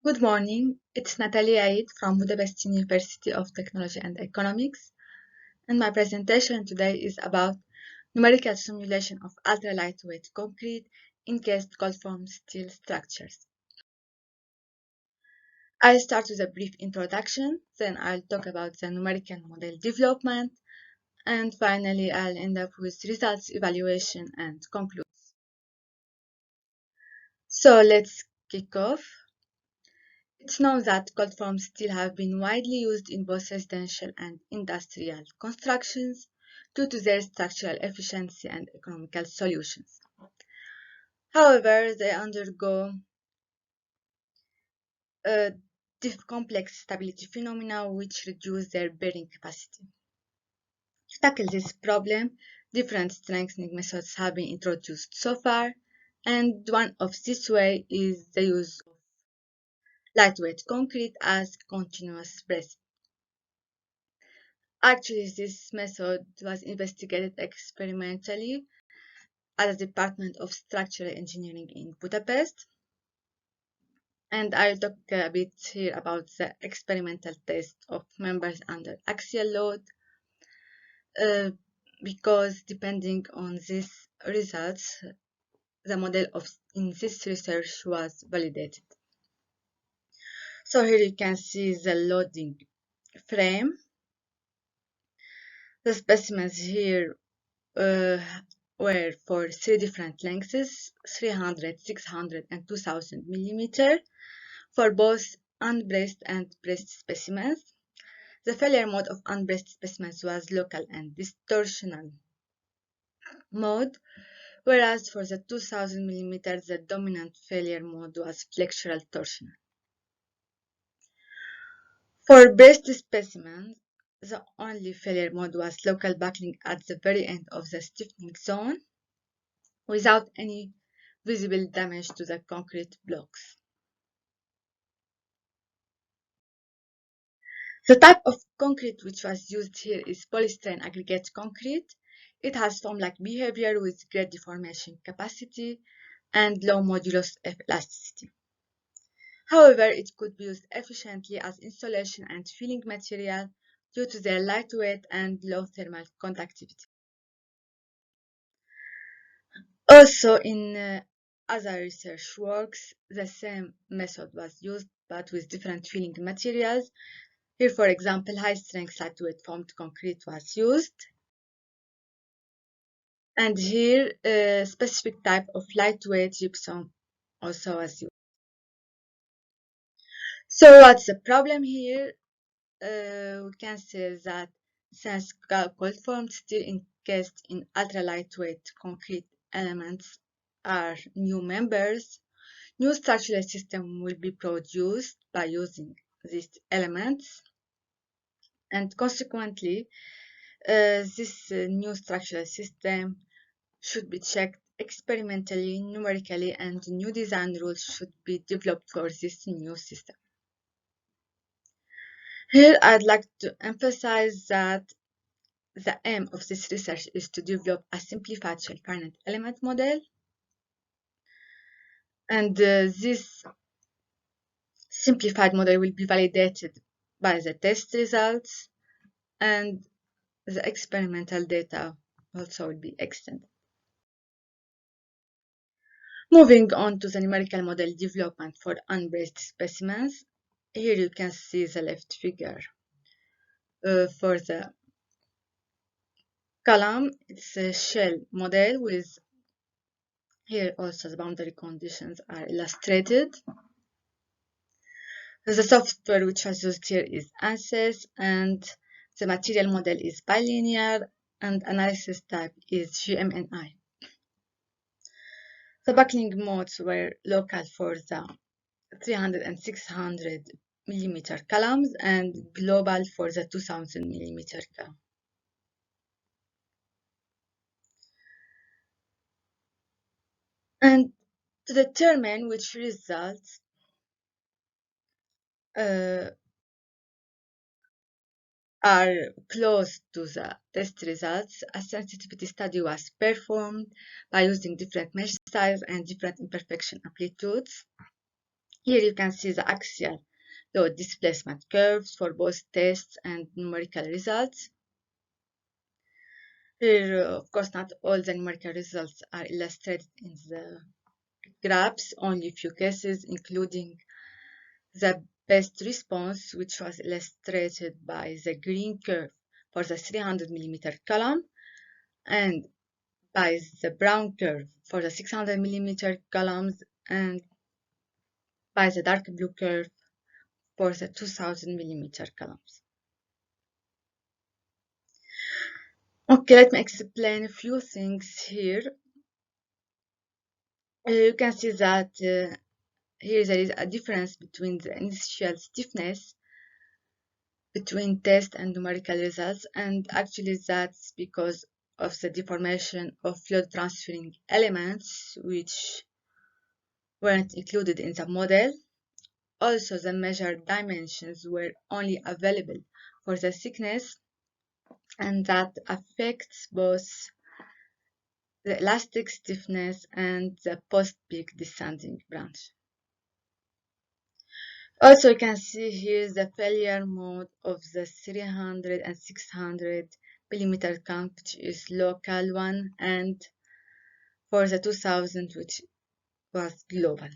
Good morning, it's Nathalie Eid from Budapest University of Technology and Economics, and my presentation today is about numerical simulation of ultra-lightweight concrete encased cold-formed steel structures. I'll start with a brief introduction, then I'll talk about the numerical model development, and finally I'll end up with results evaluation and conclusions. So let's kick off. It's known that cold formed steel have been widely used in both residential and industrial constructions due to their structural efficiency and economical solutions. However, they undergo complex stability phenomena which reduce their bearing capacity. To tackle this problem, different strengthening methods have been introduced so far, and one of these ways is the use of lightweight concrete as continuous bracing. Actually, this method was investigated experimentally at the Department of Structural Engineering in Budapest. And I'll talk a bit here about the experimental test of members under axial load, because depending on these results, the model in this research was validated. So here you can see the loading frame. The specimens here were for three different lengths, 300, 600, and 2000 millimeter, for both unbraced and braced specimens. The failure mode of unbraced specimens was local and distortional mode, whereas for the 2000 millimeter, the dominant failure mode was flexural torsional. For braced specimens, the only failure mode was local buckling at the very end of the stiffening zone, without any visible damage to the concrete blocks. The type of concrete which was used here is polystyrene aggregate concrete. It has foam-like behavior with great deformation capacity and low modulus of elasticity. However, it could be used efficiently as insulation and filling material due to their lightweight and low thermal conductivity. Also, in other research works, the same method was used, but with different filling materials. Here, for example, high-strength lightweight formed concrete was used. And here, a specific type of lightweight gypsum also was used. So what's the problem here? We can say that since cold-formed steel encased in ultra-lightweight concrete elements are new members, new structural system will be produced by using these elements, and consequently, this new structural system should be checked experimentally, numerically, and new design rules should be developed for this new system. Here, I'd like to emphasize that the aim of this research is to develop a simplified shell-finite element model, and this simplified model will be validated by the test results, and the experimental data also will be extended. Moving on to the numerical model development for unbraced specimens, here you can see the left figure. For the column, it's a shell model with, here also the boundary conditions are illustrated. The software which was used here is ANSYS, and the material model is bilinear, and analysis type is GMNI. The buckling modes were local for the 300 and 600 millimeter columns and global for the 2000 millimeter column. And to determine which results are close to the test results, a sensitivity study was performed by using different mesh size and different imperfection amplitudes. Here you can see the axial load displacement curves for both tests and numerical results. Here, of course, not all the numerical results are illustrated in the graphs, only a few cases, including the best response, which was illustrated by the green curve for the 300 millimeter column and by the brown curve for the 600 millimeter columns and by the dark blue curve for the 2000 millimeter columns. Okay, let me explain a few things here. You can see that here there is a difference between the initial stiffness between test and numerical results, and actually that's because of the deformation of fluid transferring elements which weren't included in the model. Also, the measured dimensions were only available for the thickness, and that affects both the elastic stiffness and the post-peak descending branch. Also, you can see here the failure mode of the 300 and 600 millimeter count, which is local one, and for the 2000, which was global.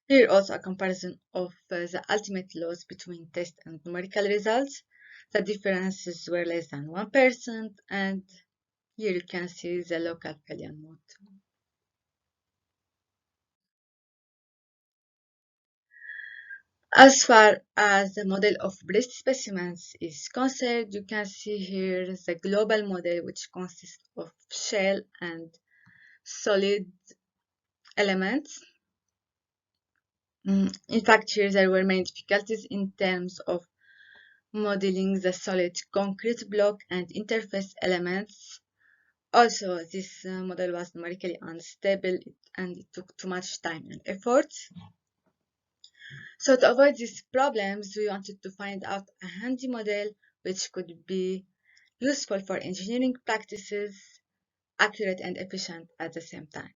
Here also a comparison of the ultimate loss between test and numerical results. The differences were less than 1%, and here you can see the local failure mode. As far as the model of breast specimens is concerned, you can see here the global model, which consists of shell and solid elements. In fact, here there were many difficulties in terms of modeling the solid concrete block and interface elements. Also, this model was numerically unstable and it took too much time and effort. So to avoid these problems, we wanted to find out a handy model which could be useful for engineering practices, accurate and efficient at the same time.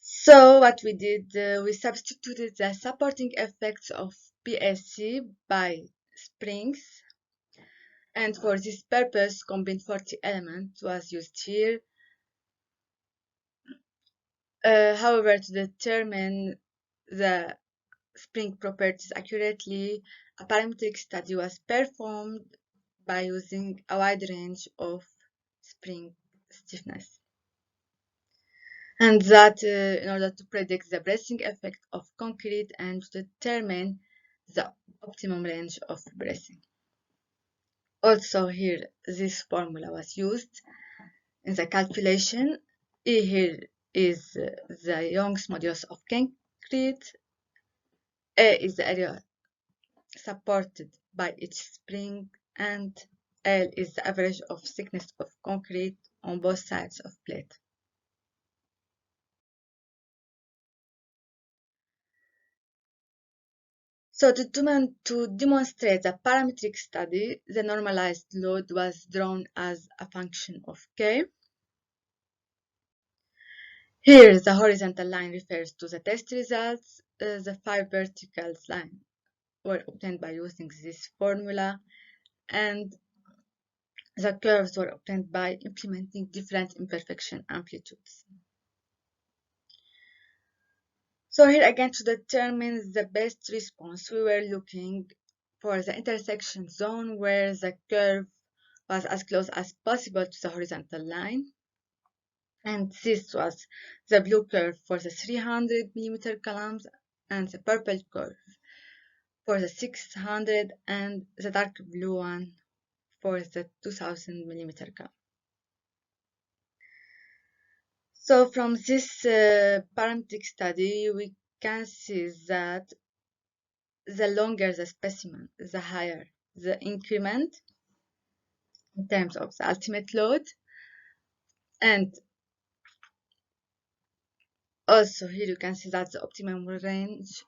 So what we did, we substituted the supporting effects of PSC by springs, and for this purpose, combined 40 element was used here. However, to determine the spring properties accurately, a parametric study was performed by using a wide range of spring stiffness. And that in order to predict the bracing effect of concrete and to determine the optimum range of bracing. Also here, this formula was used in the calculation. E here is the Young's modulus of concrete. A is the area supported by each spring, and L is the average of thickness of concrete on both sides of plate. So to demonstrate the parametric study, the normalized load was drawn as a function of K. Here, the horizontal line refers to the test results. The 5 vertical lines were obtained by using this formula, and the curves were obtained by implementing different imperfection amplitudes. So here again, to determine the best response, we were looking for the intersection zone where the curve was as close as possible to the horizontal line. And this was the blue curve for the 300 millimeter columns and the purple curve for the 600 and the dark blue one for the 2000 millimeter column. So from this parametric study, we can see that the longer the specimen, the higher the increment in terms of the ultimate load. And also here you can see that the optimum range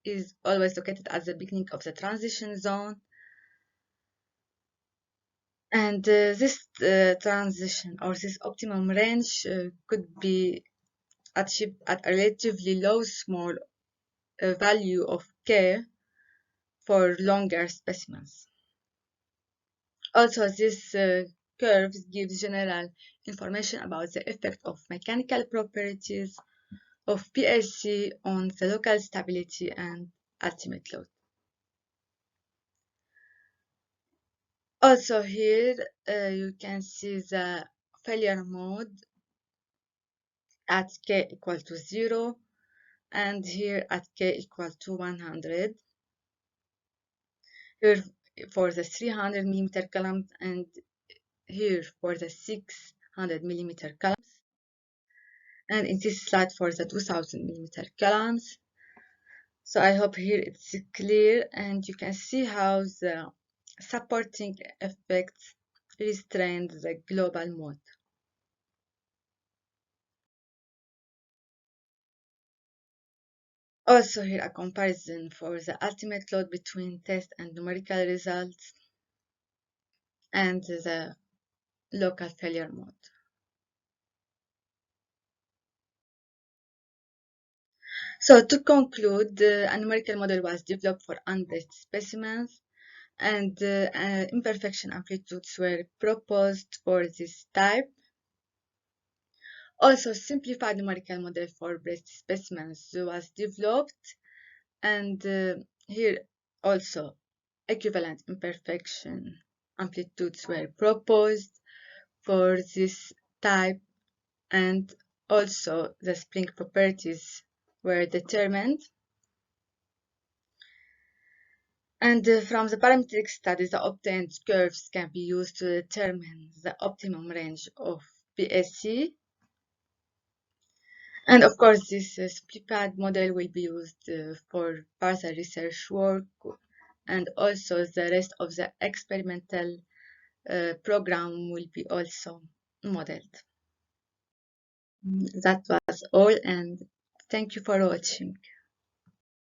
is always located at the beginning of the transition zone. And this transition or this optimum range could be achieved at a relatively low small value of K for longer specimens. Also, this curves gives general information about the effect of mechanical properties of PLC on the local stability and ultimate load. Also here you can see the failure mode at K equal to 0 and here at K equal to 100. Here for the 300 millimeter columns and here for the 600 millimeter columns, and in this slide for the 2000 millimeter columns. So I hope here it's clear and you can see how the supporting effects restrain the global mode. Also here a comparison for the ultimate load between test and numerical results and the local failure mode. So to conclude, a numerical model was developed for unbraced specimens and imperfection amplitudes were proposed for this type. Also, simplified numerical model for braced specimens was developed, and here also equivalent imperfection amplitudes were proposed for this type, and also the spring properties were determined. And from the parametric studies, the obtained curves can be used to determine the optimum range of PSC. And of course, this simplified model will be used for further research work, and also the rest of the experimental program will be also modeled. That was all, and thank you for watching.